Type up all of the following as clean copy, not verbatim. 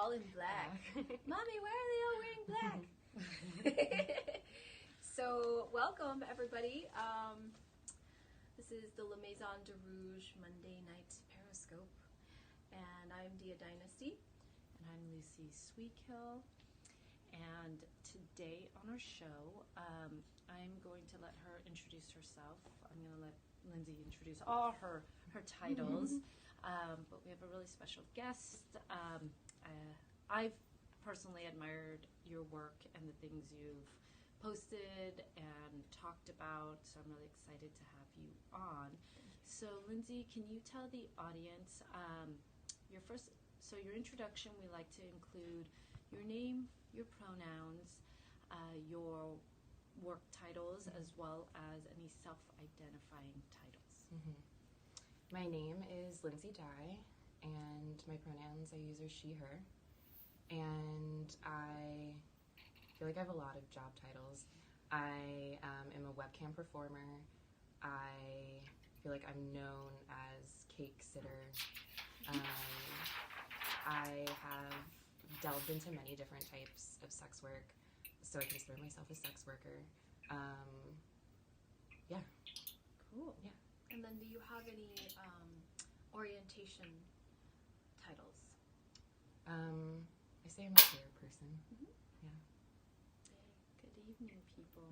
all in black. Mommy, why are they all wearing black? So, welcome everybody. This is the La Maison de Rouge Monday Night Periscope. And I'm Dia Dynasty. And I'm Lucy Sweetkill. And today on our show, I'm going to let her introduce herself. I'm going to let Lindsay introduce all her titles. But we have a really special guest. I've personally admired your work and the things you've posted and talked about, so I'm really excited to have you on. So Lindsay, can you tell the audience your introduction? We like to include your name, your pronouns, your work titles, as well as any self-identifying titles. Mm-hmm. My name is Lindsay Dye, and my pronouns I use are she, her. And I feel like I have a lot of job titles. I am a webcam performer. I feel like I'm known as Cakesitter. I have delved into many different types of sex work, so I consider myself a sex worker. Yeah. Cool. Yeah. And then do you have any orientation titles? I say I'm a queer person. Mm-hmm. Yeah. Good evening, people.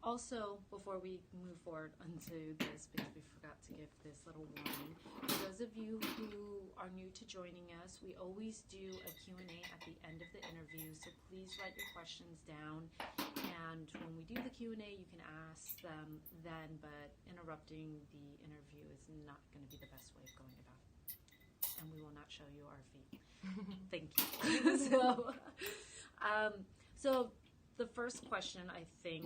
Also, before we move forward onto this, because we forgot to give this little warning, for those of you who are new to joining us, we always do a Q&A at the end of the interview, so please write your questions down, and when we do the Q&A, you can ask them then, but interrupting the interview is not going to be the best way of going about it, and we will not show you our feet. Thank you. So the first question, I think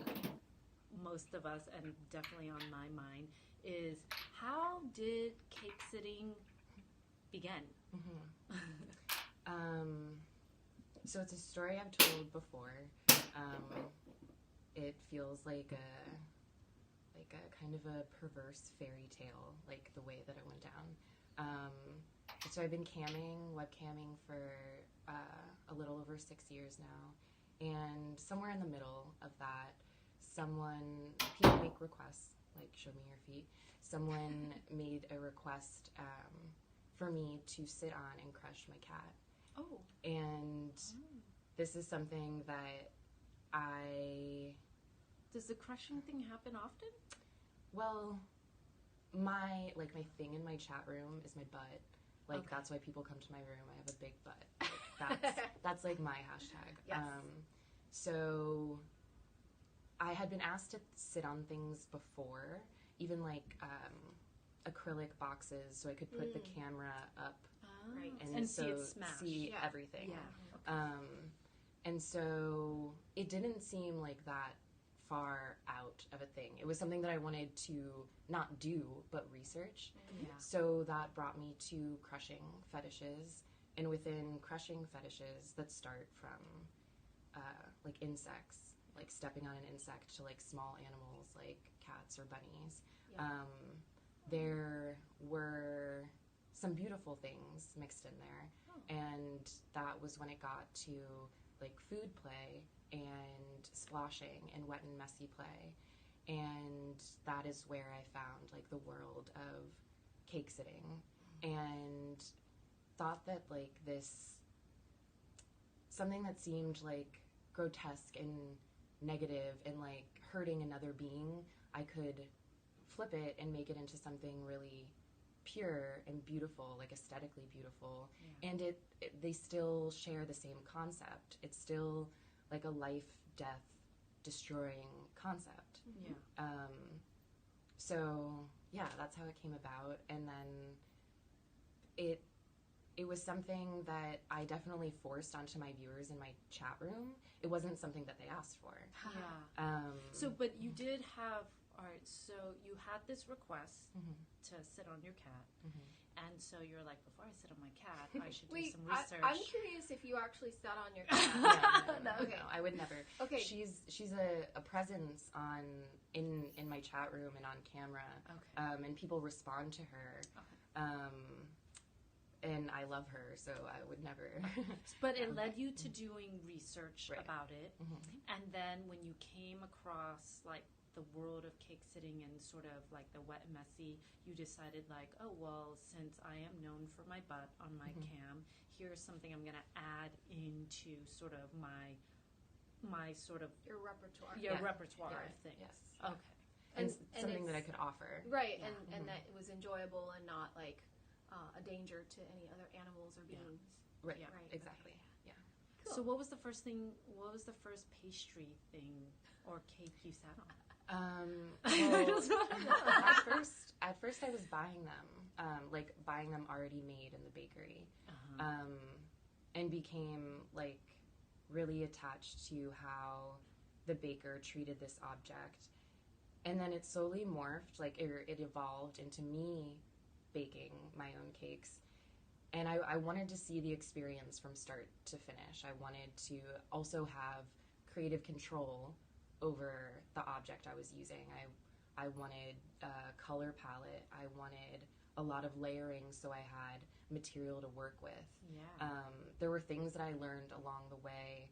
most of us, and definitely on my mind, is how did cake sitting begin? So it's a story I've told before. It feels like a kind of a perverse fairy tale, like the way that it went down. So I've been webcamming for a little over 6 years now, and somewhere in the middle of that, people make requests, like show me your feet. Someone made a request for me to sit on and crush my cat. Oh. And this is something that Does the crushing thing happen often? Well, my thing in my chat room is my butt. Like, okay. That's why people come to my room. I have a big butt. Like, that's like my hashtag. Yes. So I had been asked to sit on things before, even like acrylic boxes, so I could put the camera up Right. And so see it smash. see everything. Yeah. Okay. And so it didn't seem like that far out of a thing. It was something that I wanted to not do, but research. Yeah. So that brought me to crushing fetishes, and within crushing fetishes that start from like insects, like stepping on an insect, to like small animals like cats or bunnies. Yeah. There were some beautiful things mixed in there, and that was when it got to like food play and splashing and wet and messy play, and that is where I found like the world of cake sitting, and thought that like this, something that seemed like grotesque and negative and like hurting another being, I could flip it and make it into something really pure and beautiful, like aesthetically beautiful. Yeah. And they still share the same concept. It's still like a life-death destroying concept. Yeah. So yeah, that's how it came about. And then it was something that I definitely forced onto my viewers in my chat room. It wasn't something that they asked for. Yeah. So, but you did have, all right, so you had this request to sit on your cat, and so you're like, before I sit on my cat, I should do some research. I'm curious if you actually sat on your cat. No, Okay. I would never. Okay. She's a presence in my chat room and on camera. Okay. And people respond to her. Okay. and I love her, so I would never. But it led you to doing research Right. about it, and then when you came across like the world of cake sitting and sort of like the wet and messy, you decided like, oh well, since I am known for my butt on my cam, here's something I'm gonna add into sort of my sort of Your repertoire. repertoire of things. Yes. Okay. And, And something it's- that I could offer. Right, Yeah. and that it was enjoyable and not like a danger to any other animals or Yeah. beings. Right. Yeah. Right. Exactly. Yeah. Cool. So what was the first pastry thing or cake you sat on? Well, at first I was buying them, like buying them already made in the bakery, and became like really attached to how the baker treated this object. And then it slowly morphed, like it evolved into me baking my own cakes. And I wanted to see the experience from start to finish. I wanted to also have creative control over the object I was using. I wanted a color palette. I wanted a lot of layering so I had material to work with. Yeah. There were things that I learned along the way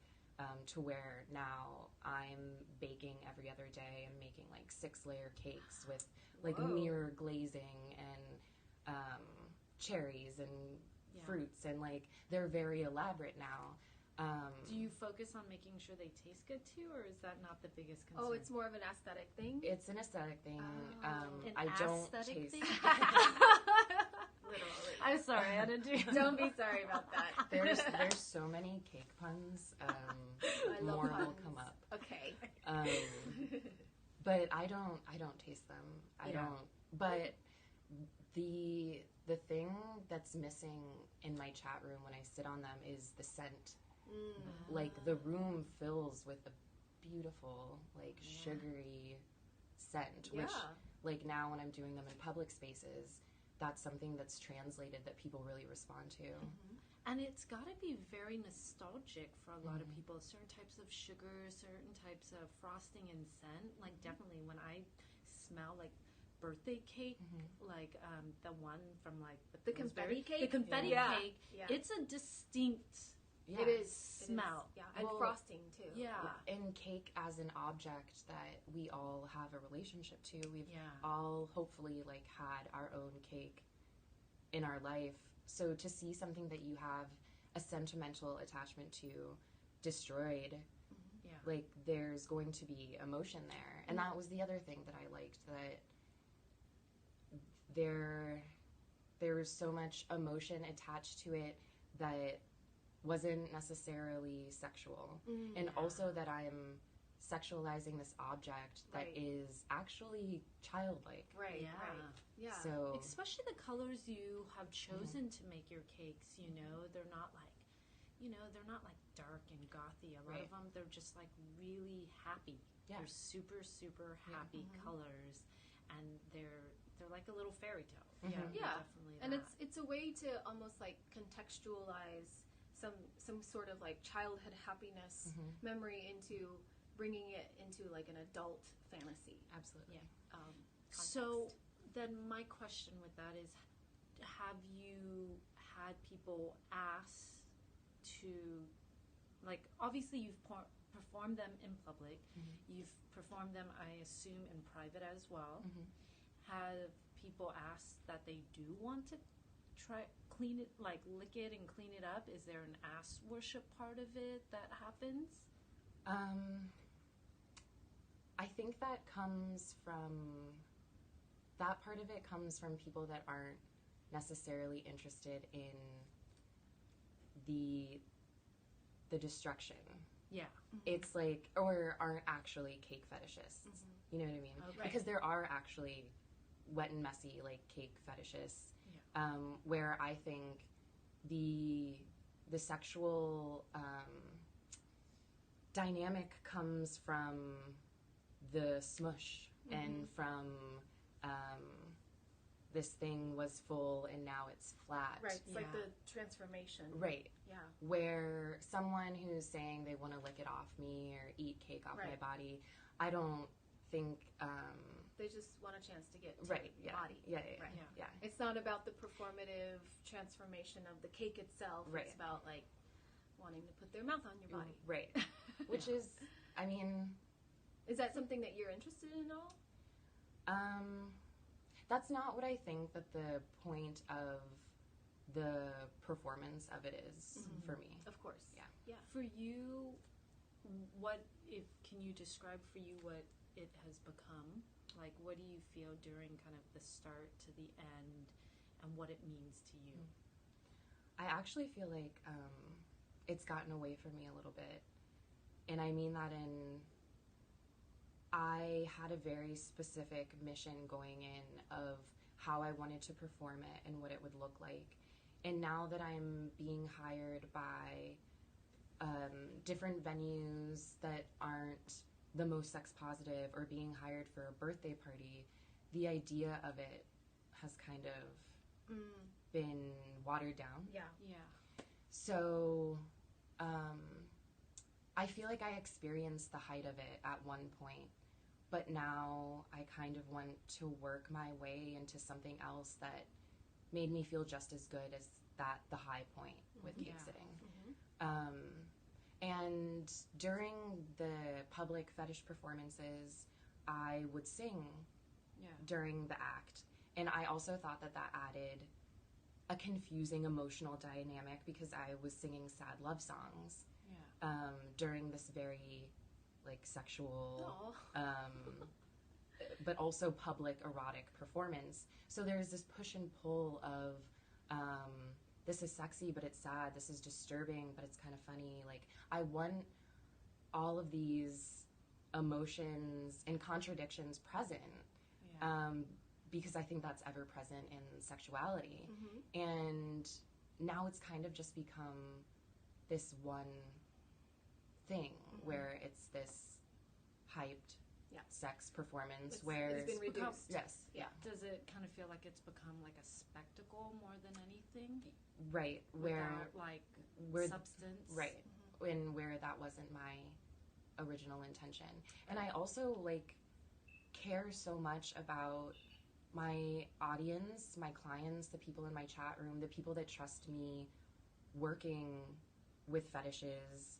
to where now I'm baking every other day. I'm making like 6-layer cakes with like Whoa. mirror glazing and cherries and fruits, and like they're very elaborate now. Do you focus on making sure they taste good too, or is that not the biggest concern? Oh, it's more of an aesthetic thing. It's an aesthetic thing. An I don't aesthetic taste. thing? Literally. I'm sorry, I didn't do. Don't be sorry about that. There's so many cake puns. I love More will puns. come up. Okay. But I don't taste them. I don't. But the thing that's missing in my chat room when I sit on them is the scent. Like the room fills with a beautiful, like sugary scent, which like now when I'm doing them in public spaces, that's something that's translated that people really respond to. And it's got to be very nostalgic for a lot of people. Certain types of sugar, certain types of frosting and scent. Like definitely when I smell like birthday cake, like the one from like The confetti cake? the confetti Yeah. cake. Yeah. It's a distinct Yeah. It is. smell. Yeah, and Well, frosting too. Yeah. And cake as an object that we all have a relationship to. We've Yeah. all hopefully like had our own cake in our life. So to see something that you have a sentimental attachment to destroyed, Yeah. like there's going to be emotion there. And that was the other thing that I liked, that there was so much emotion attached to it that wasn't necessarily sexual. And also that I'm sexualizing this object that Right. is actually childlike. Right. Yeah. Right. Yeah. So Especially the colors you have chosen to make your cakes, they're not like, they're not like dark and gothy. A lot Right. of them, they're just like really happy. Yeah. They're super, super happy colors, and they're like a little fairy tale. Mhm. Yeah. Definitely. And that. it's a way to almost like contextualize some sort of like childhood happiness memory into bringing it into like an adult fantasy absolutely. context. So then my question with that is, have you had people ask to, like, obviously you've performed them in public, you've performed them, I assume, in private as well. Have people asked that they do want to try clean it, like lick it and clean it up? Is there an ass worship part of it that happens? I think that part of it comes from people that aren't necessarily interested in the destruction. Yeah. It's like, or aren't actually cake fetishists. You know what I mean? Okay. Because there are actually wet and messy like cake fetishists, Yeah. where I think the sexual dynamic comes from the smush and from this thing was full and now it's flat. Right. It's like Yeah. the transformation. Right. Yeah. Where someone who's saying they want to lick it off me or eat cake off my Right. body, I don't think They just want a chance to get to right, your yeah, body. yeah, Right. yeah. It's not about the performative transformation of the cake itself. Right. It's about like wanting to put their mouth on your body. Right. Which is, I mean, is that something that you're interested in at all? That's not what I think that the point of the performance of it is for me. Of course. Yeah. For you, can you describe for you what it has become? Like, what do you feel during kind of the start to the end and what it means to you? I actually feel like it's gotten away from me a little bit. And I mean that I had a very specific mission going in of how I wanted to perform it and what it would look like. And now that I'm being hired by different venues that aren't the most sex positive or being hired for a birthday party, the idea of it has kind of been watered down. Yeah. So I feel like I experienced the height of it at one point, but now I kind of want to work my way into something else that made me feel just as good as the high point with cake sitting. And during the public fetish performances, I would sing during the act. And I also thought that added a confusing emotional dynamic because I was singing sad love songs during this very like sexual but also public erotic performance. So there's this push and pull of this is sexy but it's sad, this is disturbing but it's kind of funny. Like I want all of these emotions and contradictions present because I think that's ever present in sexuality. And now it's kind of just become this one thing where it's this hyped sex performance where it's been reduced. Yes. Yeah. Does it kind of feel like it's become like a spectacle more than anything? Right. Without like substance. Right. And where that wasn't my original intention. And I also like care so much about my audience, my clients, the people in my chat room, the people that trust me working with fetishes,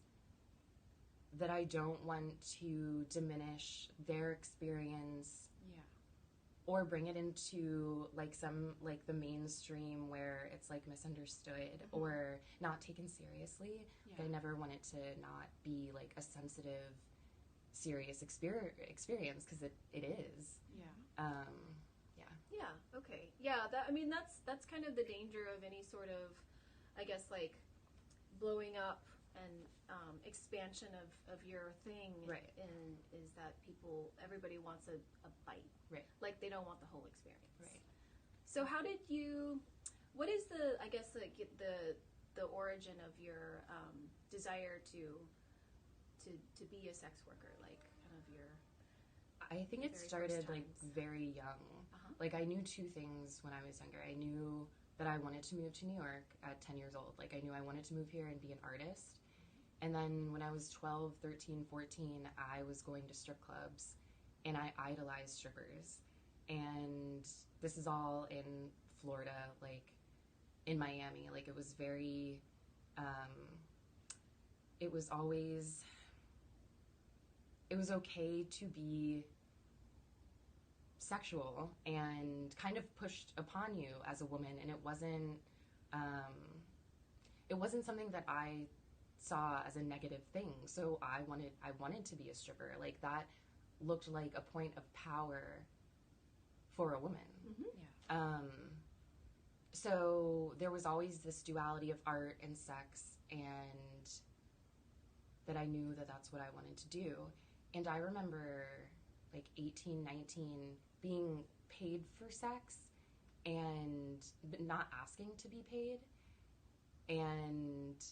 that I don't want to diminish their experience or bring it into like the mainstream where it's like misunderstood or not taken seriously. I never want it to not be like a sensitive, serious experience because it is. Okay. That's kind of the danger of any sort of, I guess, like blowing up and expansion of your thing. Right. And is that everybody wants a bite. Right. Like they don't want the whole experience. Right. So what is the, I guess, like the origin of your desire to be a sex worker? Like kind of your... I think it started like very young. Like I knew two things when I was younger. I knew that I wanted to move to New York at 10 years old. Like I knew I wanted to move here and be an artist. And then when I was 12, 13, 14, I was going to strip clubs and I idolized strippers. And this is all in Florida, like in Miami. Like it was very, it was okay to be sexual and kind of pushed upon you as a woman, and it wasn't something that I saw as a negative thing. So I wanted to be a stripper. Like that looked like a point of power for a woman. So there was always this duality of art and sex, and that I knew that that's what I wanted to do. And I remember like 18, 19 being paid for sex but not asking to be paid. And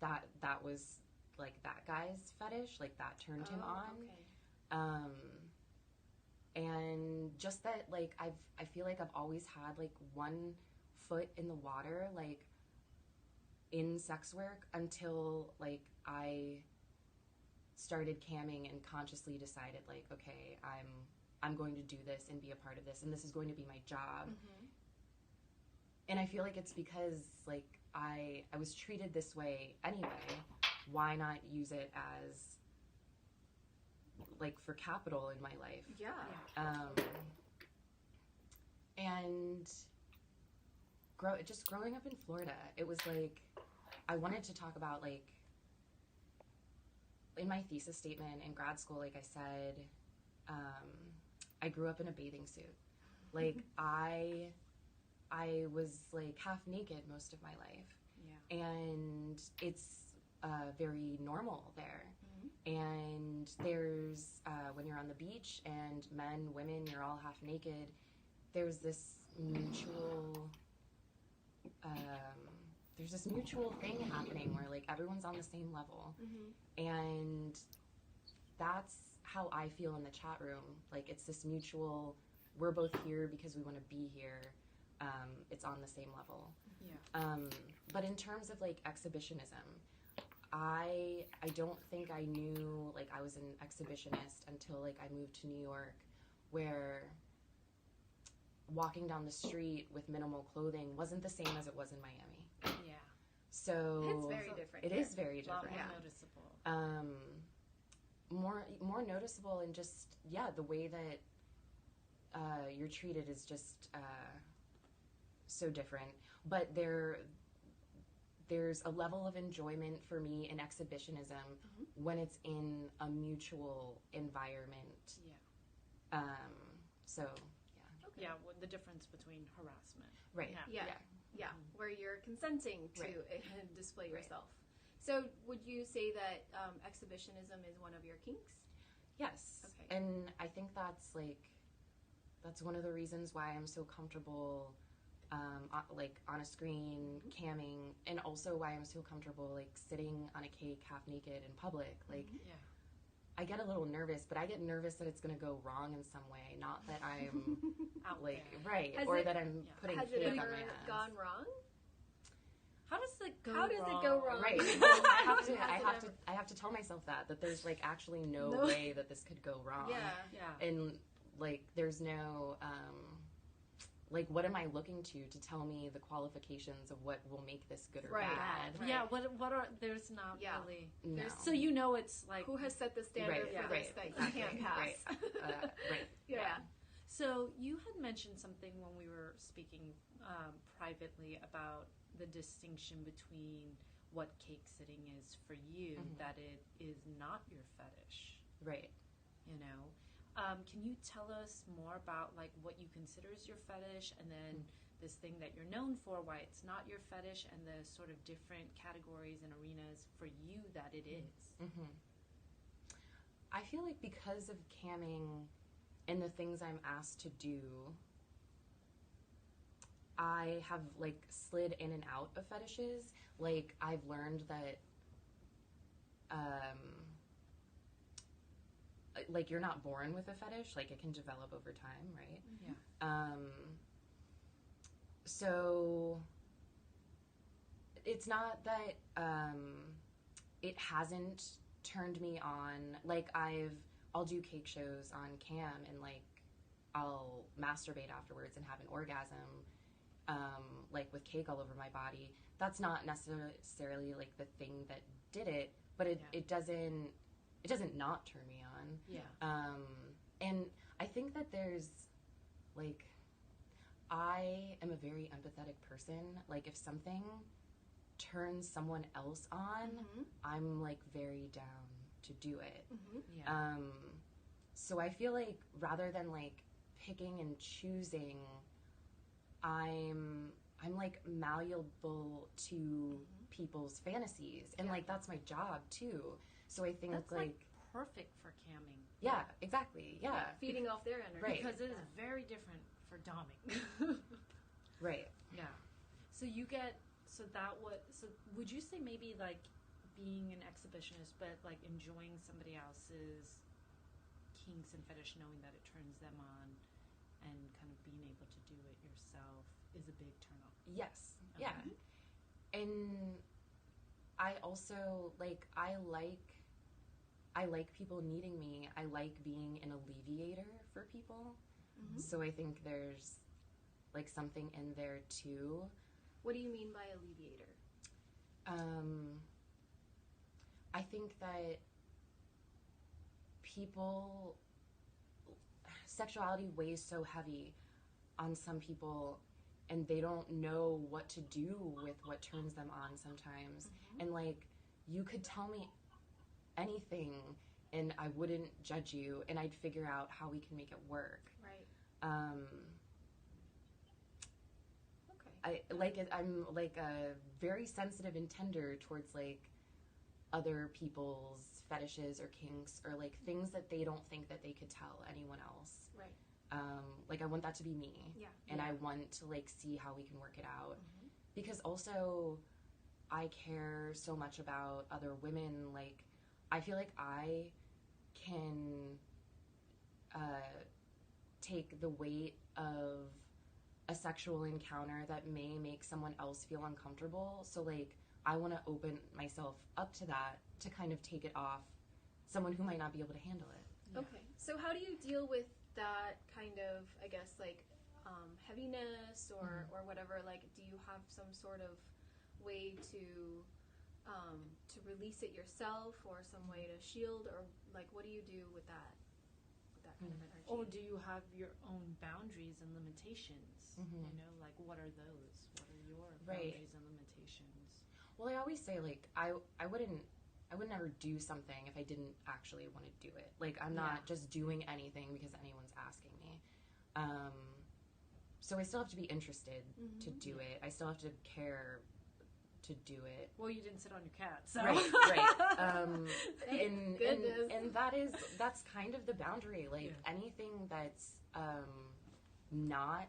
that was like that guy's fetish, like that turned him on. Okay. And just that, like, I feel like I've always had like one foot in the water, like in sex work, until like I started camming and consciously decided, like, okay, I'm going to do this and be a part of this, and this is going to be my job. And I feel like it's because, like, I was treated this way anyway. Why not use it as, like, for capital in my life? And just growing up in Florida, it was like, I wanted to talk about, like, in my thesis statement in grad school, like I said, I grew up in a bathing suit. Like, I was, like, half naked most of my life. And it's very normal there. And there's, when you're on the beach and men, women, you're all half naked, there's this mutual thing happening where, like, everyone's on the same level. And that's how I feel in the chat room. Like, it's this mutual, we're both here because we want to be here. It's on the same level. But in terms of, like, exhibitionism, I don't think I knew, like, I was an exhibitionist until, like, I moved to New York, where walking down the street with minimal clothing wasn't the same as it was in Miami. So it's very different. It is very different. A lot more noticeable. More noticeable, and just, the way that you're treated is just so different. But there's a level of enjoyment for me in exhibitionism when it's in a mutual environment. Well, the difference between harassment. Right. Where you're consenting to display yourself. So would you say that exhibitionism is one of your kinks? Yes. Okay. And I think that's one of the reasons why I'm so comfortable like on a screen, camming, and also why I'm so comfortable, like, sitting on a cake half naked in public. Like, I get a little nervous, but I get nervous that it's going to go wrong in some way, not that I'm out like there. or that I'm putting has cake it on ever my hands. gone wrong? How does it go How does wrong? it go wrong? Right. I have to tell myself that there's, like, actually no way that this could go wrong. And, like, there's no like, what am I looking to tell me the qualifications of what will make this good or bad? What are, there's not really. No. So you know it's like. Who has set the standard for this that you can't pass? So you had mentioned something when we were speaking privately about the distinction between what cake sitting is for you, that it is not your fetish. Right. You know? Can you tell us more about, like, what you consider is your fetish, and then this thing that you're known for, why it's not your fetish, and the sort of different categories and arenas for you that it is? I feel like because of camming and the things I'm asked to do, I have, like, slid in and out of fetishes. Like, I've learned that like, you're not born with a fetish, like, it can develop over time, right? So it's not that it hasn't turned me on. Like, I'll do cake shows on cam, and, like, I'll masturbate afterwards and have an orgasm, like, with cake all over my body. That's not necessarily, like, the thing that did it, but it doesn't not turn me on. And I think that there's, like, I am a very empathetic person. Like, if something turns someone else on, I'm, like, very down to do it. So I feel like rather than, like, picking and choosing, I'm like, malleable to people's fantasies, and like, that's my job too. So I think that's like perfect for camming. Yeah, exactly. Yeah, feeding off their energy, right? Because it is very different for doming. Right. Yeah. So you get so would you say maybe like being an exhibitionist, but like enjoying somebody else's kinks and fetish, knowing that it turns them on, and kind of being able to do it yourself is a big turn off. Yes. Okay. Yeah. And I also like I like people needing me. I like being an alleviator for people. Mm-hmm. So I think there's like something in there too. What do you mean by alleviator? I think that people, sexuality weighs so heavy on some people, and they don't know what to do with what turns them on sometimes. Mm-hmm. And like, you could tell me anything and I wouldn't judge you, and I'd figure out how we can make it work. Right. Okay. I'm like a very sensitive and tender towards like other people's fetishes or kinks or like things that they don't think that they could tell anyone else. Right. Like I want that to be me. Yeah. And I want to like see how we can work it out. Mm-hmm. Because also I care so much about other women. Like I feel like I can take the weight of a sexual encounter that may make someone else feel uncomfortable. So like I want to open myself up to that to kind of take it off someone who might not be able to handle it. Yeah. Okay. So how do you deal with that kind of, I guess, like heaviness or whatever? Like, do you have some sort of way to release it yourself, or some way to shield, or like what do you do with that kind of energy? Or do you have your own boundaries and limitations? Mm-hmm. You know, like what are those? What are your Right. boundaries and limitations? Well, I always say like I would never do something if I didn't actually want to do it. Like I'm not just doing anything because anyone's asking me. So I still have to be interested to do it. I still have to care to do it. Well, you didn't sit on your cat, so Right. Thank goodness. And that's kind of the boundary. Like anything that's not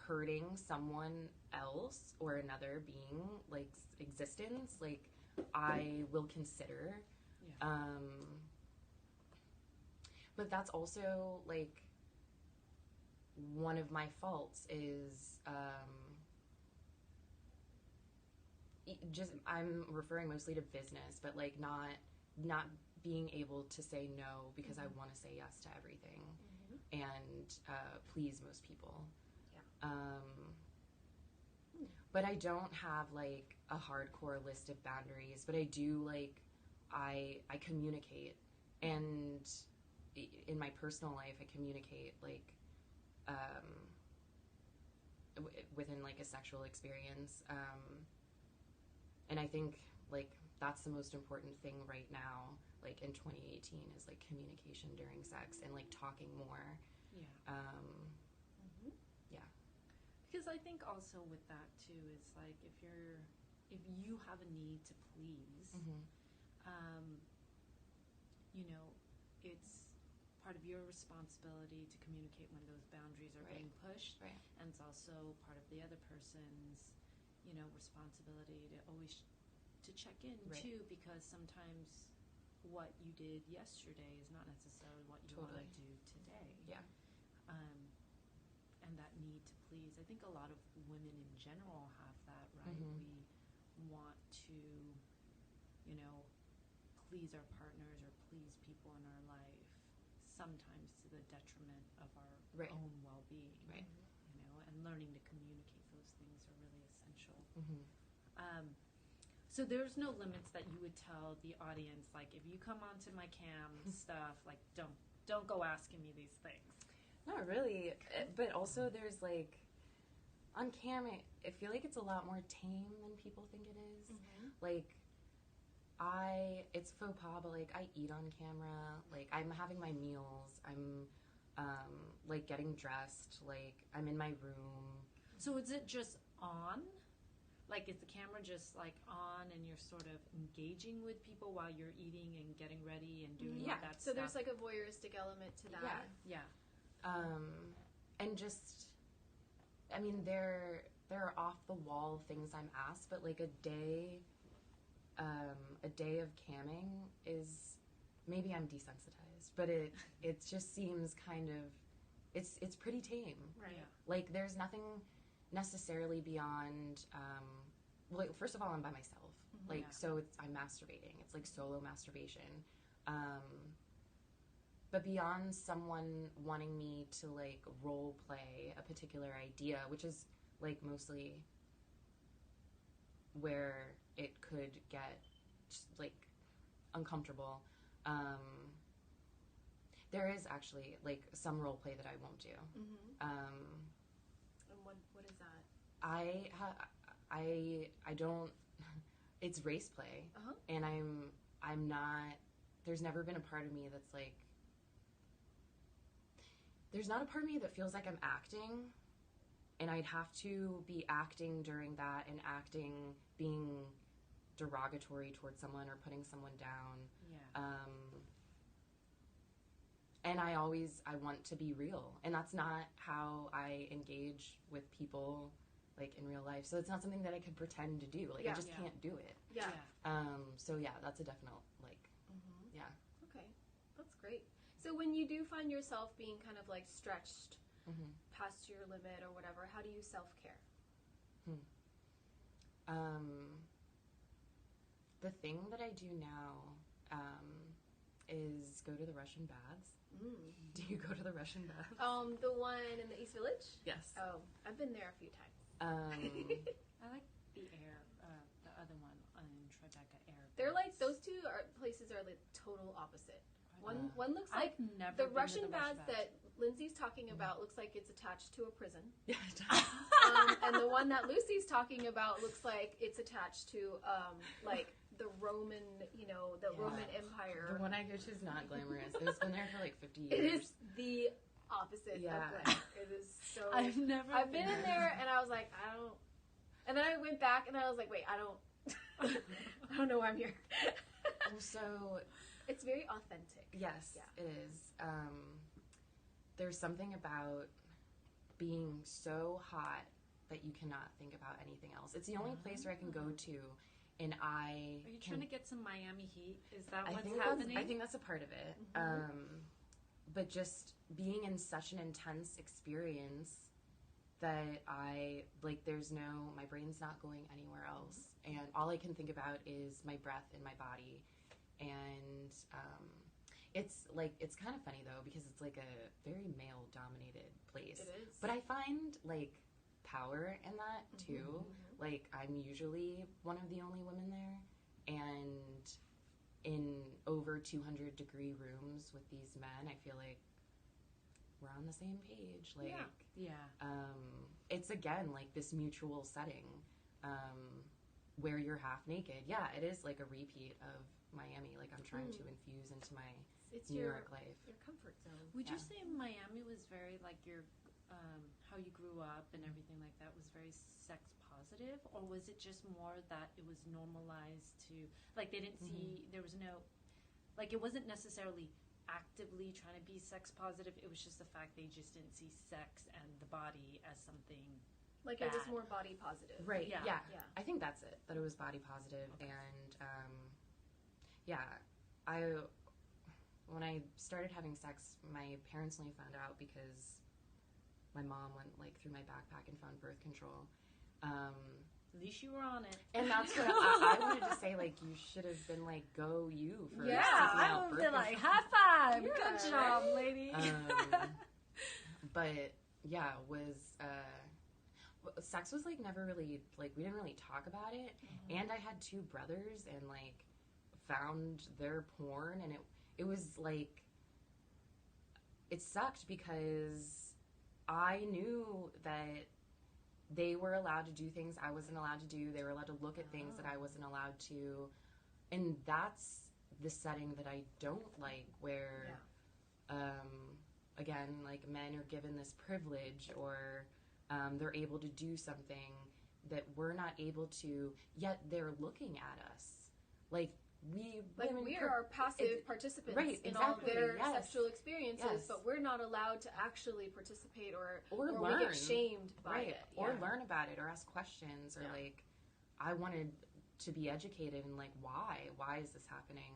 hurting someone else or another being like existence, like I will consider. But that's also like one of my faults is just I'm referring mostly to business, but like not being able to say no because I want to say yes to everything and please most people. Yeah. But I don't have like a hardcore list of boundaries, but I do like I communicate, and in my personal life I communicate like within like a sexual experience, and I think like that's the most important thing right now, like in 2018, is like communication during sex and like talking more. Because I think also with that too is like if you have a need to please, you know, it's part of your responsibility to communicate when those boundaries are being pushed, and it's also part of the other person's, you know, responsibility to always to check in too, because sometimes what you did yesterday is not necessarily what you want to do today. And that need to please. I think a lot of women in general have that, right? We want to, you know, please our partners or please people in our life, sometimes to the detriment of our own well-being. You know, and learning to communicate those things are really essential. So there's no limits that you would tell the audience, like if you come onto my cam stuff, like don't go asking me these things. Not really, but also there's like on cam I feel like it's a lot more tame than people think it is. Like it's faux pas, but like I eat on camera, like I'm having my meals, I'm like getting dressed, like I'm in my room. So is it just on? Like, is the camera just like on and you're sort of engaging with people while you're eating and getting ready and doing all that so stuff? there's like a voyeuristic element to that. And just, I mean, there are off the wall things I'm asked, but like a day of camming is, maybe I'm desensitized, but it just seems kind of, it's pretty tame. Like there's nothing necessarily beyond, well, first of all, I'm by myself. Like, so I'm masturbating. It's like solo masturbation. But beyond someone wanting me to, like, role play a particular idea, which is, like, mostly where it could get, like, uncomfortable, there is actually, like, some role play that I won't do. Mm-hmm. And what is that? I don't, it's race play, and I'm not, there's never been a part of me that's, like, there's not a part of me that feels like I'm acting, and I'd have to be acting during that and acting being derogatory towards someone or putting someone down. Yeah. And I want to be real, and that's not how I engage with people, like, in real life. So it's not something that I could pretend to do. Like, I just can't do it. Yeah. So yeah, that's a definite, like, yeah. Okay, that's great. So when you do find yourself being kind of, like, stretched past your limit or whatever, how do you self-care? The thing that I do now is go to the Russian baths. Do you go to the Russian baths? The one in the East Village? Yes. Oh, I've been there a few times. I like the other one in Tribeca Air. They're like, those two places are like total opposite. One looks like I've never the been Russian to the baths that Lindsay's talking about looks like it's attached to a prison. Yeah, it does. And the one that Lucy's talking about looks like it's attached to like the Roman, Roman Empire. The one I go to is not glamorous. It's been there for like 50 years. It is the opposite of glamour. It is so. I've been in there and I was like, I don't. And then I went back and I was like, wait, I don't know why I'm here. So it's very authentic. Yes, it is. There's something about being so hot that you cannot think about anything else. It's the only place where I can go to, and Are you trying to get some Miami heat? Is that what's happening? I think that's a part of it. But just being in such an intense experience that my brain's not going anywhere else, and all I can think about is my breath and my body. And it's kind of funny though, because it's like a very male dominated place. It is. But I find like power in that too. Like, I'm usually one of the only women there, and in over 200 degree rooms with these men, I feel like we're on the same page. Like, it's again like this mutual setting where you're half naked. Yeah, it is like a repeat of Miami. Like, I'm trying to infuse into my New York life. Your comfort zone. Would you say Miami was very like your how you grew up and everything like that was very sex positive, or was it just more that it was normalized to, like, they didn't see, there was no, like, it wasn't necessarily actively trying to be sex positive, it was just the fact they just didn't see sex and the body as something like bad. It was more body positive. Right. Yeah. Yeah. I think that's it. That it was body positive. Okay. And when I started having sex, my parents only found out because my mom went like through my backpack and found birth control. At least you were on it. And that's what I wanted to say. Like, you should have been like, go you for seeking out birth control. Like, high five, Yeah, good job, lady. But yeah, sex was like never really, like, we didn't really talk about it. And I had two brothers and like found their porn, and it was like, it sucked because I knew that they were allowed to do things I wasn't allowed to do. They were allowed to look at things that I wasn't allowed to. And that's the setting that I don't like, where, again, like, men are given this privilege, or they're able to do something that we're not able to, yet they're looking at us. Like, we are passive participants in all their sexual experiences, but we're not allowed to actually participate or learn. We get shamed by it. Or learn about it, or ask questions, or like, I wanted to be educated in like, why is this happening?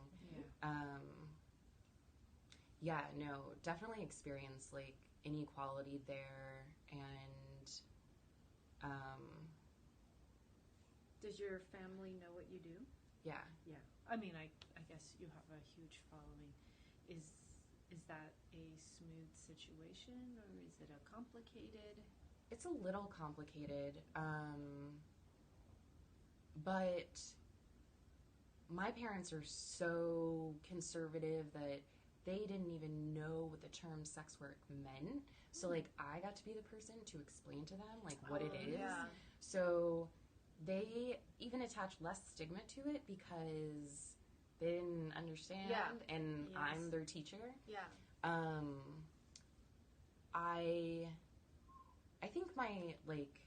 Definitely experience like inequality there. And does your family know what you do? Yeah. I mean, I guess you have a huge following. Is that a smooth situation, or is it a complicated? It's a little complicated, but my parents are so conservative that they didn't even know what the term sex work meant. So, like, I got to be the person to explain to them, like, what it is. Yeah. So they even attach less stigma to it because they didn't understand, and Yes. I'm their teacher. Yeah. I think my, like,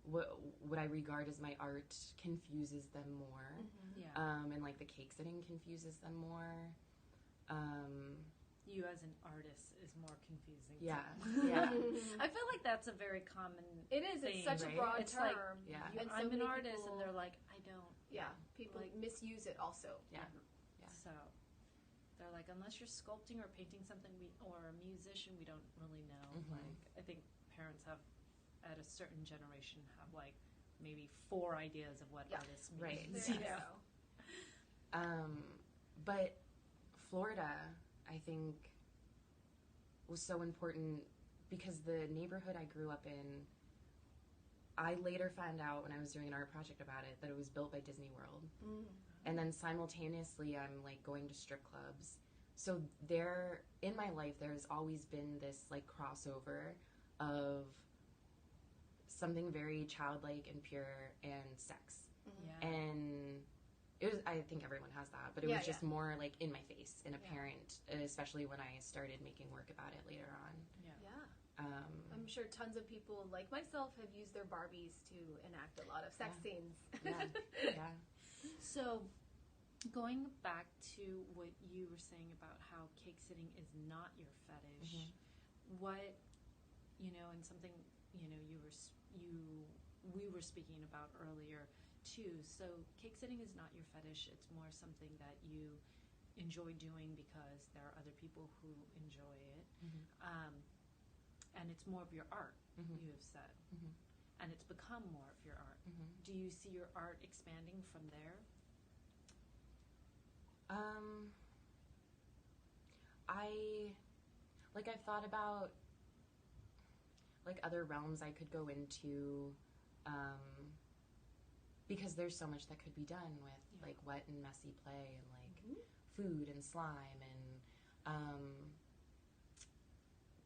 what I regard as my art confuses them more. Mm-hmm. Yeah. And, like, the cake sitting confuses them more. You as an artist is more confusing. Yeah. To Yeah. I feel like that's a very common It is. thing, It's such right? a broad It's term. like, Yeah. And so I'm an many artist, people- and they're like, I don't. Yeah. People Like- misuse it also. Yeah. Yeah. So they're like, unless you're sculpting or painting something, or a musician, we don't really know. Mhm. Like, I think parents have, at a certain generation, have like maybe 4 ideas of what Yeah. artists Right. means. There you you know? go. But Florida, I think, was so important because the neighborhood I grew up in, I later found out when I was doing an art project about it that it was built by Disney World. Mm. And then simultaneously I'm like going to strip clubs. So there, in my life, there's always been this like crossover of something very childlike and pure and sex. Yeah. And it was, I think everyone has that, but it Yeah, was just yeah. more like in my face and Yeah. apparent, especially when I started making work about it later on. Yeah. I'm sure tons of people like myself have used their Barbies to enact a lot of sex scenes. Yeah. Yeah. So, going back to what you were saying about how cake sitting is not your fetish, what, and something, we were speaking about earlier too. So, cake sitting is not your fetish. It's more something that you enjoy doing because there are other people who enjoy it. And it's more of your art, you have said. And it's become more of your art. Do you see your art expanding from there? I've thought about like other realms I could go into, because there's so much that could be done with like wet and messy play and like food and slime and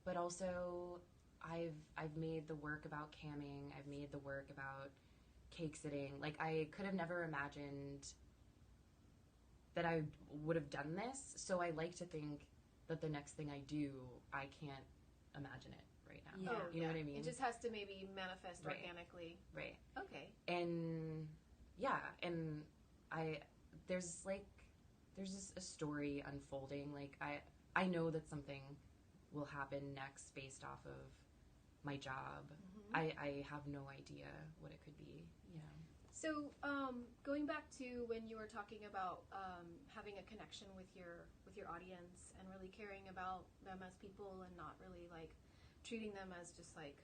but also I've made the work about camming, I've made the work about cake sitting. Like I could have never imagined that I would have done this, so I like to think that the next thing I do, I can't imagine it right now. Yeah. Oh, You know what I mean? It just has to maybe manifest Right. organically. Right. Okay. And and there's just a story unfolding. Like I know that something will happen next based off of my job. I have no idea what it could be. So, going back to when you were talking about having a connection with your audience and really caring about them as people and not really like treating them as just like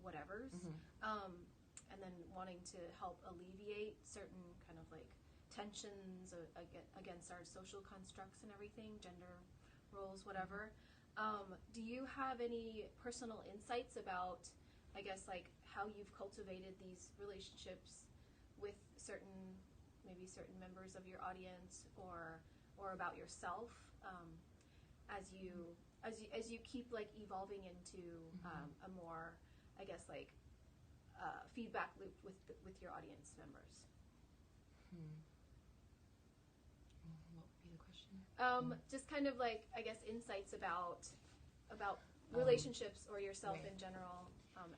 whatevers, and then wanting to help alleviate certain kind of like tensions against our social constructs and everything, gender roles, whatever. Do you have any personal insights about, I guess, like how you've cultivated these relationships with certain members of your audience, or about yourself, as you keep like evolving into a more, I guess, like feedback loop with your audience members? What would be the question? Just kind of like, I guess, insights about relationships or yourself right. in general,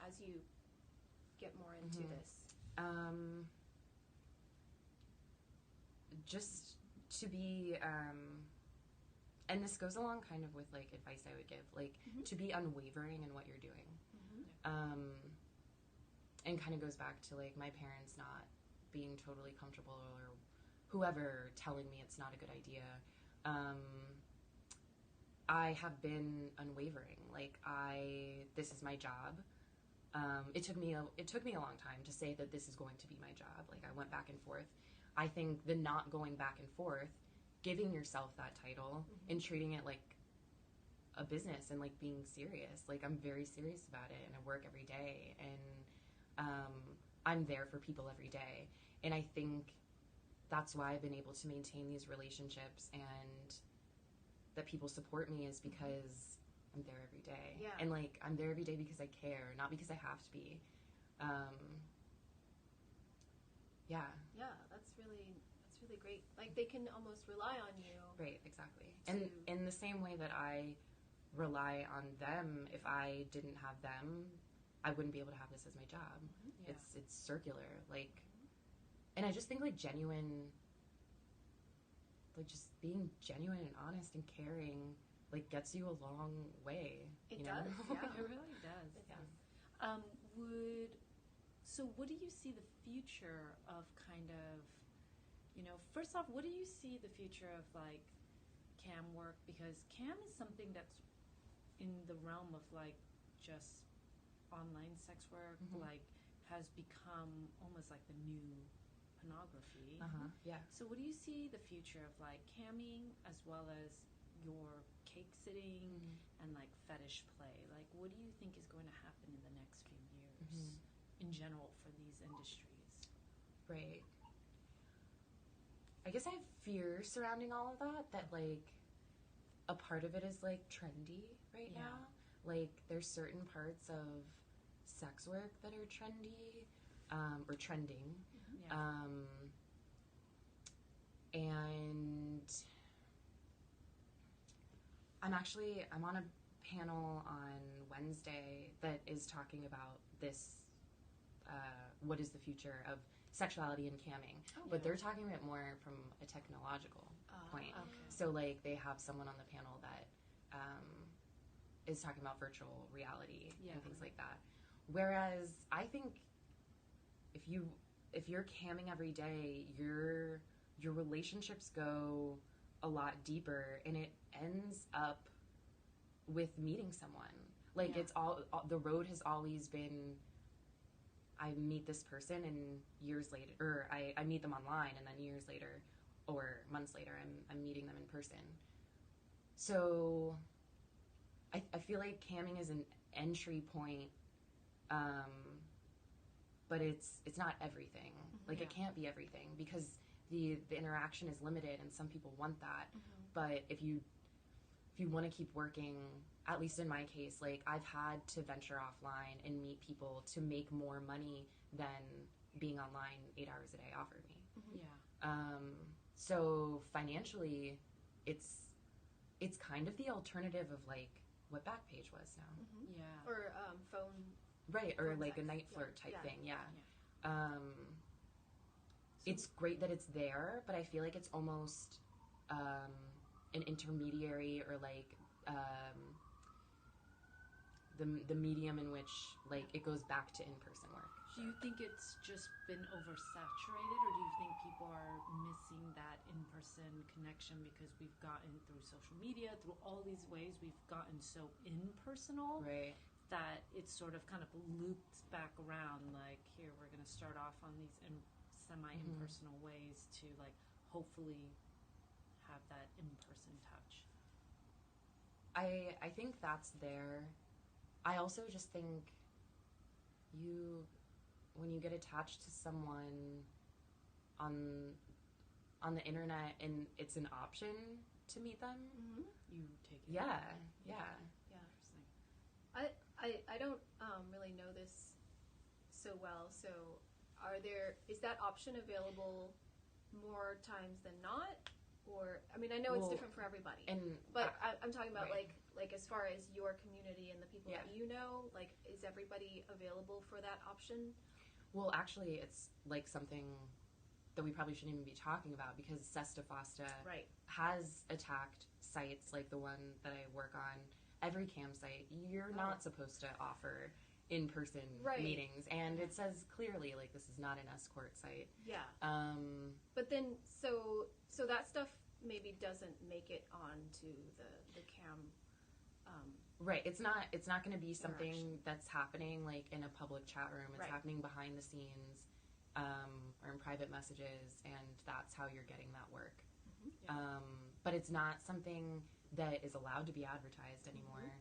as you get more into this. Just to be, and this goes along kind of with like advice I would give, like to be unwavering in what you're doing. And kind of goes back to like my parents not being totally comfortable, or whoever telling me it's not a good idea. I have been unwavering. Like this is my job. It took me a long time to say that this is going to be my job. Like I went back and forth. I think the not going back and forth, giving yourself that title and treating it like a business and like being serious. Like, I'm very serious about it, and I work every day, and I'm there for people every day. And I think that's why I've been able to maintain these relationships and that people support me, is because I'm there every day. Yeah. And like, I'm there every day because I care, not because I have to be. Yeah. Yeah, that's really great. Like, they can almost rely on you. Right, exactly. And in the same way that I rely on them, if I didn't have them, I wouldn't be able to have this as my job. Yeah. It's circular. Like, and I just think like genuine, like just being genuine and honest and caring, like, gets you a long way. It you does, know? yeah. It really does. It Yeah. does. So what do you see the future of kind of, first off, what do you see the future of like cam work? Because cam is something that's in the realm of like just online sex work, like has become almost like the new pornography. Yeah. So what do you see the future of like camming as well as your cake sitting and like fetish play? Like, what do you think is going to happen in the next few years in general for these industries? Right. I guess I have fear surrounding all of that like a part of it is like trendy right now. Like, there's certain parts of sex work that are trendy, or trending. And I'm on a panel on Wednesday that is talking about this, what is the future of sexuality and camming. But they're talking about it more from a technological point. Okay. So, like, they have someone on the panel that is talking about virtual reality and things like that. Whereas I think if you're camming every day, your relationships go a lot deeper, and it ends up with meeting someone. Like, it's all the road has always been, I meet this person, and years later, or I meet them online, and then years later or months later, I'm meeting them in person. So I feel like camming is an entry point, but it's not everything. Like, it can't be everything, because the interaction is limited, and some people want that. But if you want to keep working, at least in my case, like, I've had to venture offline and meet people to make more money than being online 8 hours a day offered me. So financially, it's kind of the alternative of like what Backpage was now. Or phone. Right, or phone like sex. a night flirt type thing. Yeah. It's great that it's there, but I feel like it's almost an intermediary, or like the medium in which like it goes back to in-person work. Do you think it's just been oversaturated, or do you think people are missing that in-person connection because we've gotten through social media, through all these ways we've gotten so impersonal, Right. that it's sort of kind of looped back around, like, here, we're going to start off on these semi-impersonal ways to, like, hopefully have that in-person touch? I think that's there. I also just think when you get attached to someone on the internet and it's an option to meet them, You take it. yeah. Interesting. I don't really know this so well. So, is that option available more times than not? Or, I mean, I know it's different for everybody. But I'm talking about right. like as far as your community and the people Yeah. that you know, like, is everybody available for that option? Well, actually, it's like something that we probably shouldn't even be talking about, because Sesta Fosta Right. has attacked sites like the one that I work on. Every cam site, you're not supposed to offer in-person meetings, and it says clearly, like, this is not an escort site. Yeah. But then, so that stuff maybe doesn't make it onto the cam. Right. It's not going to be something that's happening like in a public chat room. It's happening behind the scenes or in private messages, and that's how you're getting that work. Yeah. But it's not something that is allowed to be advertised anymore.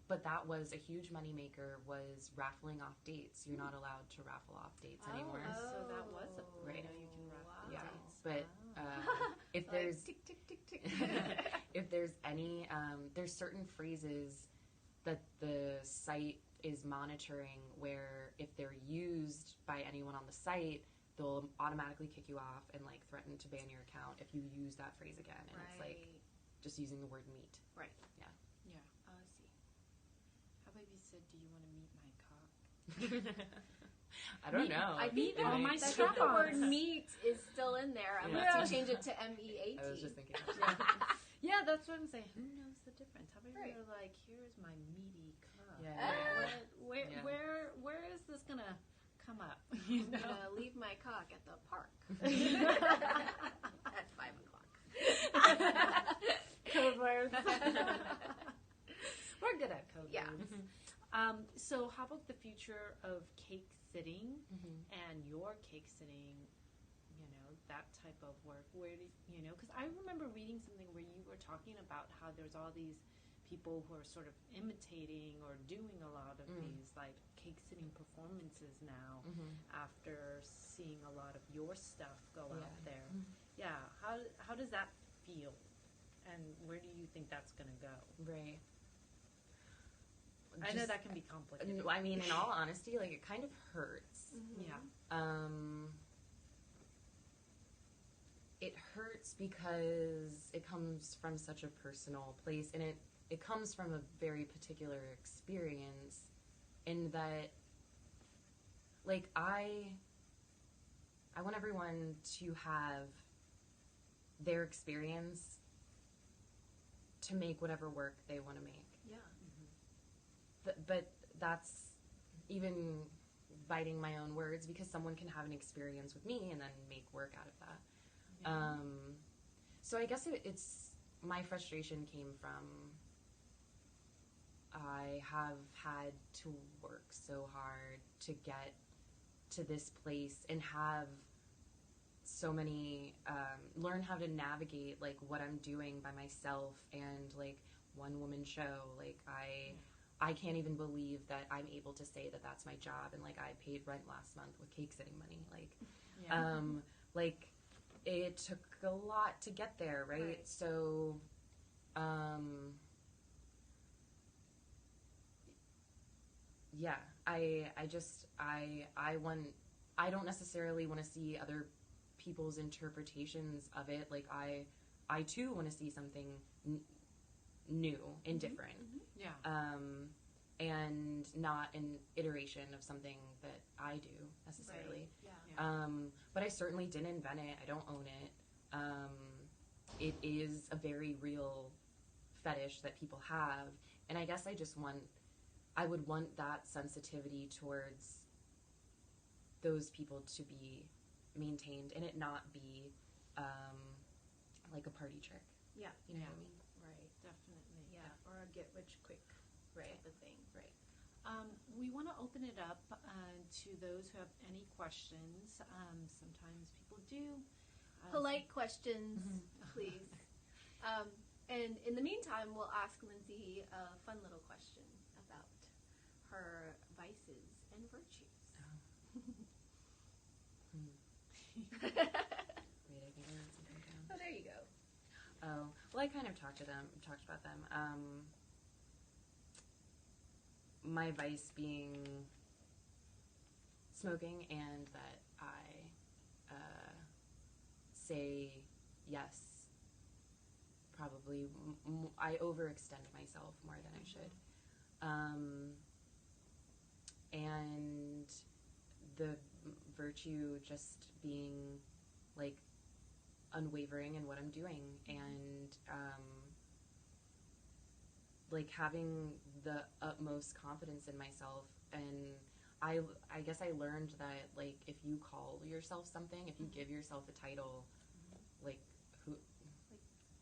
But that was a huge moneymaker, was raffling off dates. You're not allowed to raffle off dates anymore. So that was a Right. you can raffle Yeah, dates. but if Like, there's tick, tick, tick, tick. if there's any there's certain phrases that the site is monitoring where if they're used by anyone on the site, they'll automatically kick you off and like threaten to ban your account if you use that phrase again. And it's like just using the word meat. Right. Yeah. Yeah. Oh, I see. How about you said, do you want to meet my cock? I don't know. I think all my I think strap-ons. the word meat is still in there unless Yeah. you change it to MEAT. I was just thinking. Yeah, that's what I'm saying. Who knows the difference? How about Right. you're like, here's my meaty cock. Yeah. Yeah. Where is this gonna come up? I'm gonna leave my cock at the park at 5 o'clock. Code words. We're good at code Yeah. words. So how about the future of cake sitting and your cake sitting, that type of work? Where do because I remember reading something where you were talking about how there's all these people who are sort of imitating or doing a lot of these like cake sitting performances now after seeing a lot of your stuff go out there. Yeah. How does that feel? And where do you think that's going to go? Right. I know that can be complicated. I mean, in all honesty, like it kind of hurts. Yeah. It hurts because it comes from such a personal place, and it comes from a very particular experience in that, like, I want everyone to have their experience to make whatever work they want to make. Yeah. But that's even biting my own words, because someone can have an experience with me and then make work out of that. Yeah. So I guess it's my frustration came from I have had to work so hard to get to this place and have so many learn how to navigate like what I'm doing by myself and like one woman show. Like I can't even believe that I'm able to say that that's my job, and like I paid rent last month with cake sitting money. Like like it took a lot to get there, right? So yeah, I don't necessarily want to see other people's interpretations of it. Like I too want to see something new and different. Yeah. And not an iteration of something that I do necessarily. Right. Yeah. But I certainly didn't invent it. I don't own it. It is a very real fetish that people have, and I guess I would want that sensitivity towards those people to be maintained and it not be like a party trick. Yeah. You know what I mean? Right. Definitely. Yeah. Or a get rich quick type of thing. Right. We want to open it up to those who have any questions. Sometimes people do. Polite questions, please. And in the meantime, we'll ask Lindsay a fun little question about her vices and virtues. Wait, I think I wrote something down. Oh, there you go. Oh, well, I kind of talked about them. My vice being smoking, and that I say yes. Probably, I overextend myself more than I should. And the virtue just being like unwavering in what I'm doing, and like having the utmost confidence in myself. And I guess I learned that like if you call yourself something, if you give yourself a title, like who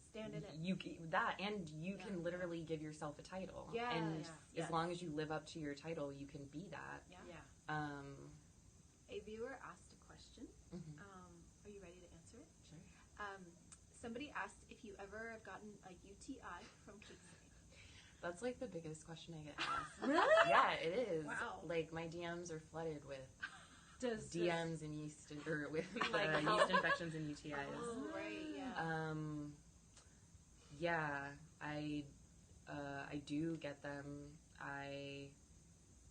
Stand in it. you can literally give yourself a title. Yes. And Yes. as long as you live up to your title, you can be that. Yeah. Yeah. A viewer asked somebody asked if you ever have gotten a UTI from cakesitting. That's like the biggest question I get asked. Really? Yeah, it is. Wow. Like my DMs are flooded with Does DMs and yeast or with Like yeast infections and UTIs. Oh, right, yeah. Yeah, I do get them.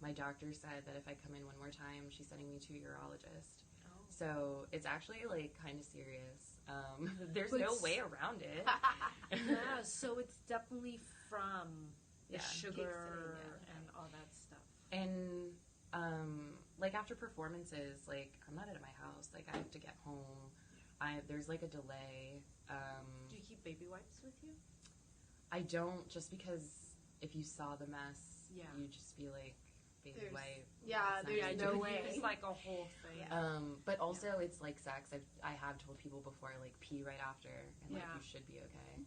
My doctor said that if I come in one more time, she's sending me to a urologist. Oh. So it's actually like kind of serious. There's But no it's- way around it. Yeah, so it's definitely from the Yeah. sugar Cakesitting, and all that stuff. And like after performances, like I'm not at my house. Like I have to get home. There's like a delay. Do you keep baby wipes with you? I don't, just because if you saw the mess, Yeah. you'd just be like, baby There's- wipe. yeah, It's not there's gonna no do way. anything. It's like a whole thing. Yeah. But also it's like sex. I have told people before, like pee right after, and like Yeah. you should be okay.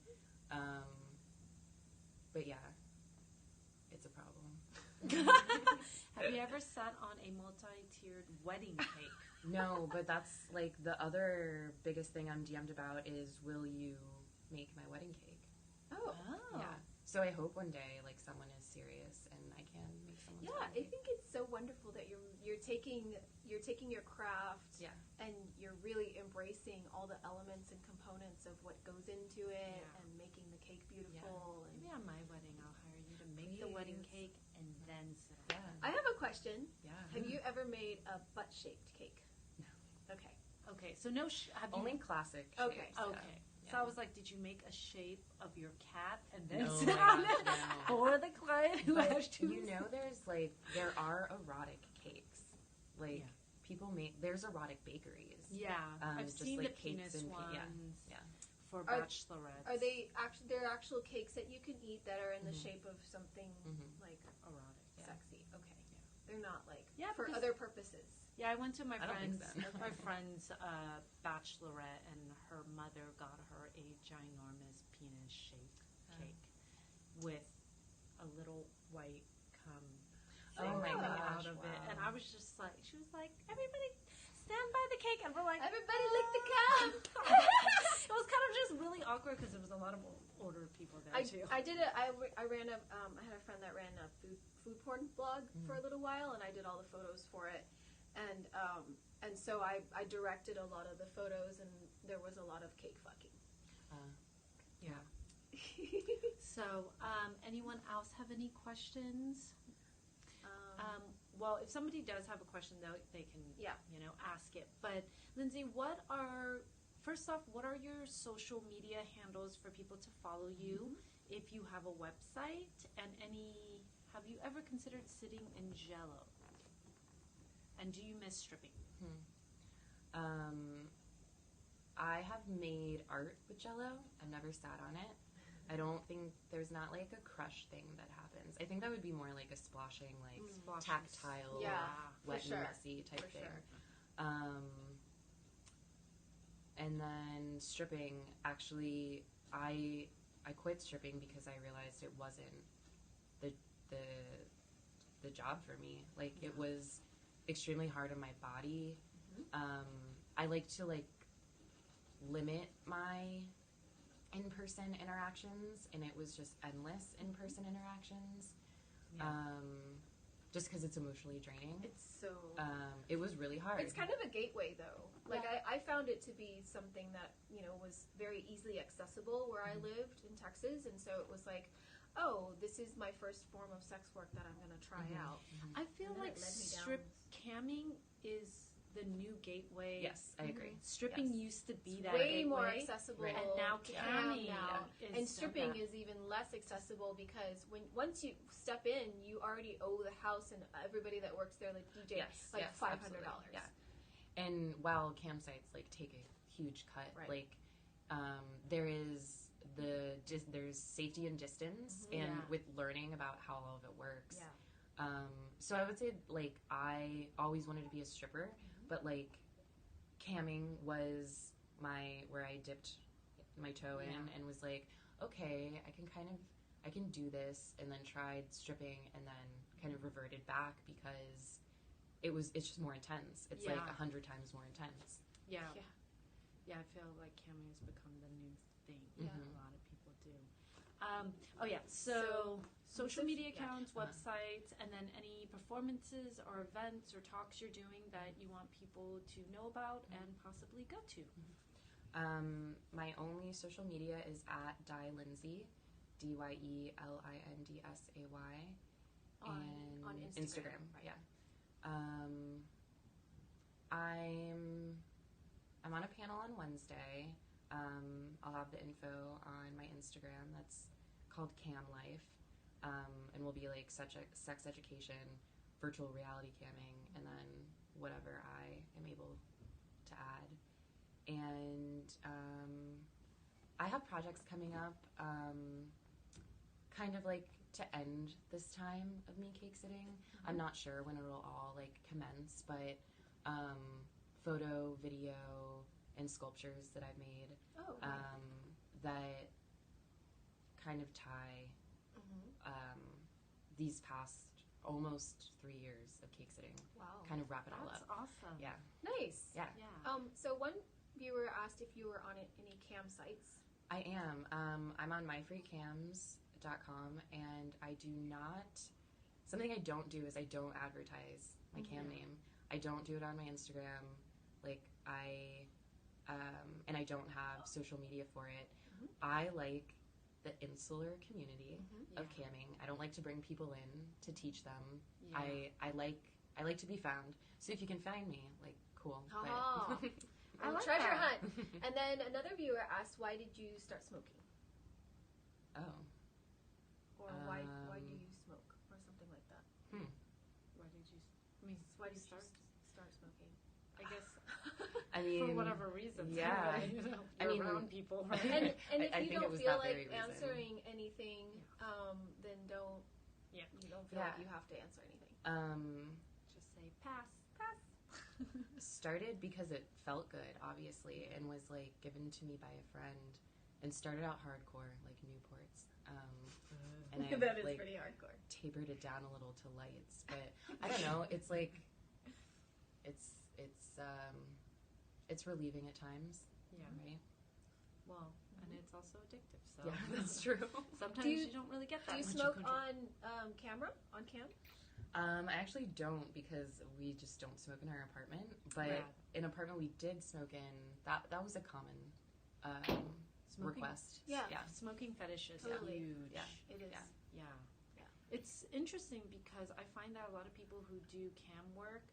But yeah, it's a problem. Have you ever sat on a multi-tiered wedding cake? No, but that's like the other biggest thing I'm DM'd about is, will you make my wedding cake? Oh. Yeah. So I hope one day like someone is serious and I can make someone's Yeah, I wedding cake. think it's so wonderful that you're taking your craft Yeah. and you're really embracing all the elements and components of what goes into it Yeah. and making the cake beautiful. And Maybe on my wedding, I'll hire you to make the wedding Please. cake and then sit on Yeah. it. I have a question. Yeah. Have you ever made a butt-shaped cake? No. Okay. Okay, so no, have you? Only classic Okay. shapes, yeah. Okay. Yeah. So I was like, did you make a shape of your cat and then No, sit my on gosh, it no. for the client who But has to? you know, there are erotic cakes. Like Yeah. people make. There's erotic bakeries. Yeah, I've just seen like the cakes penis and ones yeah. for Are- bachelorettes. Are they actually? There are actual cakes that you can eat that are in the Mhm. shape of something Mhm. like erotic? Yeah. sexy. Okay. They're not like Yeah, for because- other purposes. Yeah, I went to my I don't think friend's so. my friend's bachelorette, and her mother got her a ginormous penis shaped cake with a little white cum Oh my coming gosh, out of it, wow. and I was just like, she was like, everybody stand by the cake, and we're like, Everybody lick the cum. It was kind of just really awkward because there was a lot of older people there too. I ran a I had a friend that ran a food porn blog for a little while, and I did all the photos for it, and so I directed a lot of the photos, and there was a lot of cake fucking. Yeah. So, anyone else have any questions? Well, if somebody does have a question, though, they can, Yeah. ask it. But Lindsay, first off, what are your social media handles for people to follow you? If you have a website, and have you ever considered sitting in Jell-O? And do you miss stripping? I have made art with Jell-O. I've never sat on it. I don't think there's not like a crush thing that happens. I think that would be more like a splashing, like tactile, Yeah, wet for sure. and messy type For thing. sure. And then stripping, actually, I quit stripping because I realized it wasn't the job for me. Like it was extremely hard on my body. I like to limit my in-person interactions, and it was just endless in-person interactions. Just because it's emotionally draining. It's so. It was really hard. It's kind of a gateway, though. Like I found it to be something that was very easily accessible where I lived in Texas, and so it was like, oh, this is my first form of sex work that I'm going to try out. I feel And then like it led me down strip camming is the new gateway. Yes, I agree. Stripping Yes. used to be It's that way gateway. more accessible, Right. And now cam camming now. is And stripping yeah. is even less accessible because once you step in, you already owe the house and everybody that works there, like DJ, Yes, like yes, $500. absolutely. Yeah. And while campsites like take a huge cut, Right. like there's safety and distance, and Yeah. with learning about how all of it works. Yeah. So I would say like I always wanted to be a stripper, but like camming was where I dipped my toe in and was like, okay, I can do this, and then tried stripping, and then kind of reverted back because it's just more intense. It's like 100 times more intense. Yeah. Yeah. Yeah, I feel like camming has become the new thing. Yeah. A lot of people do. So social media accounts, websites, and then any performances or events or talks you're doing that you want people to know about and possibly go to. My only social media is at Dye Lindsay, DYELINDSAY, On Instagram. Right. Yeah. I'm on a panel on Wednesday. I'll have the info on my Instagram. That's called Cam Life, and will be like sex education, virtual reality camming, and then whatever I am able to add. And I have projects coming up, kind of like to end this time of me cake sitting. I'm not sure when it'll all like commence, but photo, video, and sculptures that I've made that kind of tie these past almost 3 years of cake sitting. Wow. Kind of wrap it all up. That's awesome. Yeah. Nice. Yeah. So one viewer asked if you were on any cam sites. I am. I'm on myfreecams.com, and I do not. Something I don't do is I don't advertise my cam name. I don't do it on my Instagram. Like and I don't have social media for it. I like the insular community of camming. I don't like to bring people in to teach them. I like to be found. So if you can find me, like, cool. Oh. I like treasure that. hunt. And then another viewer asked, why did you start smoking? Oh. Or why do you smoke? Or something like that. Why did you start smoking? I guess I mean, for whatever reason. Yeah. Right? You're around people, right? And if I you think it don't was feel that very like reason. answering anything, then don't. Yeah. You don't feel like you have to answer anything. Just say pass. Started because it felt good, obviously, and was like given to me by a friend, and started out hardcore, like Newports. And I That is like pretty hardcore. tapered it down a little to lights, but I don't know. It's like it's relieving at times. Yeah. Right. Well, and it's also addictive. So Yeah, that's true. Sometimes you don't really get that. Do you much smoke control. on camera? On cam? I actually don't, because we just don't smoke in our apartment. But an apartment we did smoke in, that was a common request. Yeah. Smoking fetish is Totally. huge. Yeah. It is. Yeah. It's interesting because I find that a lot of people who do cam work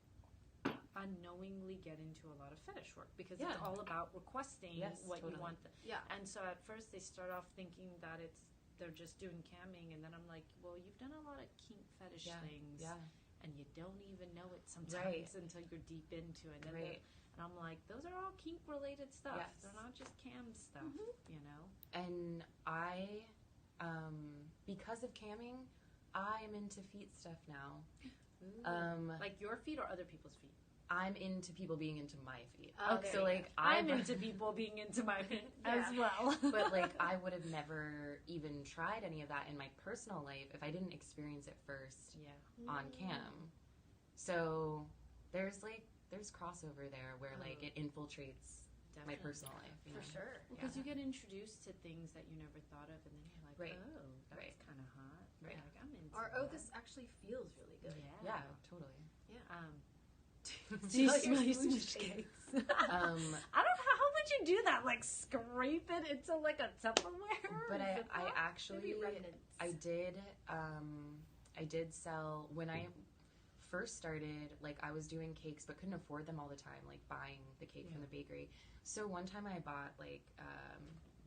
unknowingly get into a lot of fetish work because it's all about requesting what you want. And so at first they start off thinking that they're just doing camming, and then I'm like, well, you've done a lot of kink fetish things, and you don't even know it sometimes until you're deep into it. And, and I'm like, those are all kink related stuff. Yes. They're not just cam stuff, you know. And I, because of camming, I'm into feet stuff now. Like your feet or other people's feet? I'm into people being into my feet. Oh, so like I'm into people being into my feet as well. But like I would have never even tried any of that in my personal life if I didn't experience it first on cam. So there's crossover there where like it infiltrates my personal life. You know? For sure. Because you get introduced to things that you never thought of, and then you're like, oh, that's kind of hot. Right. Like, I'm into Or, that. this actually feels really good. Yeah, totally. Yeah. Do you smell your smooch smooch cakes? Um, I don't know. How would you do that? Like scrape it into like a Tupperware? But I actually, Maybe I did sell, when I first started, like I was doing cakes but couldn't afford them all the time, like buying the cake from the bakery. So one time I bought like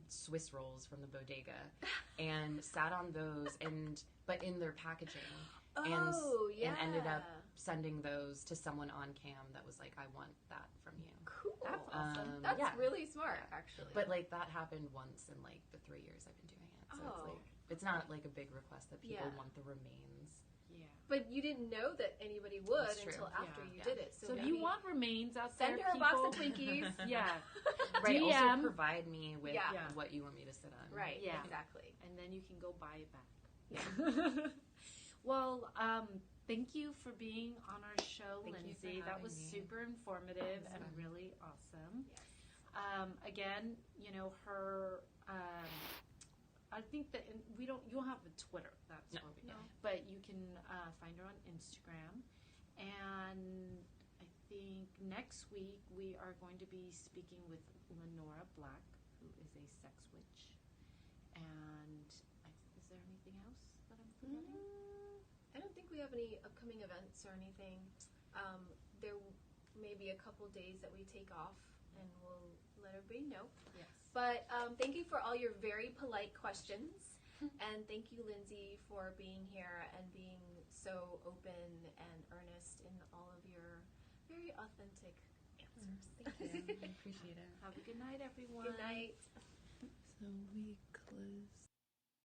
Swiss rolls from the bodega and sat on those, but in their packaging. And ended up sending those to someone on cam that was like, I want that from you. Cool. That's awesome. That's really smart, actually. But like that happened once in like the 3 years I've been doing it. So it's like, it's not like a big request that people want the remains. Yeah. But you didn't know that anybody would That's true. until after you did it. So if you want remains out send there, her a box people, of Twinkies. Right. DM. Also provide me with what you want me to sit on. Right. Yeah. Exactly. And then you can go buy it back. Well, thank you for being on our show, Thank you for Lindsay. That having was me. super informative and really awesome. Yes. Again, you know, her I think that you don't have a Twitter. That's No. what we No. But you can find her on Instagram. And I think next week we are going to be speaking with Lenora Black, who is a sex witch. And is there anything else that I'm forgetting? I don't think we have any upcoming events or anything. There may be a couple days that we take off, and we'll let everybody know. Yes. But thank you for all your very polite questions. And thank you, Lindsay, for being here and being so open and earnest in all of your very authentic answers. Thank you. I appreciate it. Have a good night, everyone. Good night. So we close